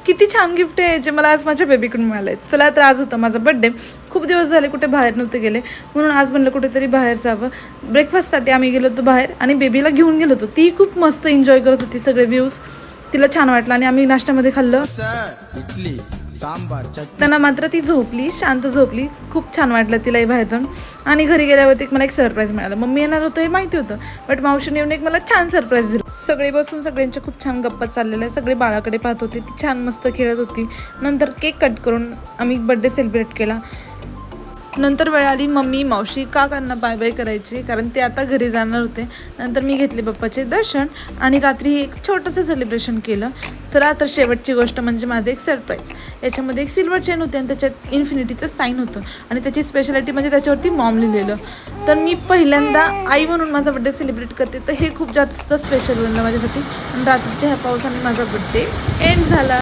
किती छान गिफ्ट आहे जे मला आज माझ्या बेबीकडून मिळालं आहे. त्याला तर आज होता माझा बड्डे. खूप दिवस झाले कुठे बाहेर नव्हते गेले, म्हणून आज म्हणलं कुठेतरी बाहेर जावं. ब्रेकफास्टसाठी आम्ही गेलो होतो बाहेर आणि बेबीला घेऊन गेलो होतो. ती खूप मस्त एन्जॉय करत होती सगळे व्ह्यूज. तिला छान वाटलं आणि आम्ही नाश्त्यामध्ये खाल्लं. इडली सांबार चटणी. त्यांना मात्र ती झोपली, शांत झोपली. खूप छान वाटलं तिलाही बाहेर जाऊन. आणि घरी गेल्यावरती मला एक सरप्राईज मिळालं. मम्मी येणार होतं हे माहिती होतं, बट मावशीने येऊन एक मला छान सरप्राईज दिलं. सगळे बसून सगळ्यांच्या खूप छान गप्पा चाललेल्या. सगळे बाळाकडे पाहत होते. ती छान मस्त खेळत होती. नंतर केक कट करून आम्ही बड्डे सेलिब्रेट केला. नंतर वेळ आली मम्मी मावशी काकांना बाय बाय करायची, कारण ते आता घरी जाणार होते. नंतर मी घेतले बाप्पाचे दर्शन आणि रात्री एक छोटंसं सेलिब्रेशन केलं. चला तर शेवटची गोष्ट म्हणजे माझं एक सरप्राईज. याच्यामध्ये एक सिल्वर चेन होते आणि त्याच्यात इन्फिनिटीचं साईन होतं आणि त्याची स्पेशालिटी म्हणजे त्याच्यावरती मॉम लिहिलेलं. तर मी पहिल्यांदा आई म्हणून माझा बड्डे सेलिब्रेट करते, तर हे खूप जास्त स्पेशल बनलं माझ्यासाठी. आणि रात्रीच्या ह्या पावसाने माझा बड्डे एंड झाला.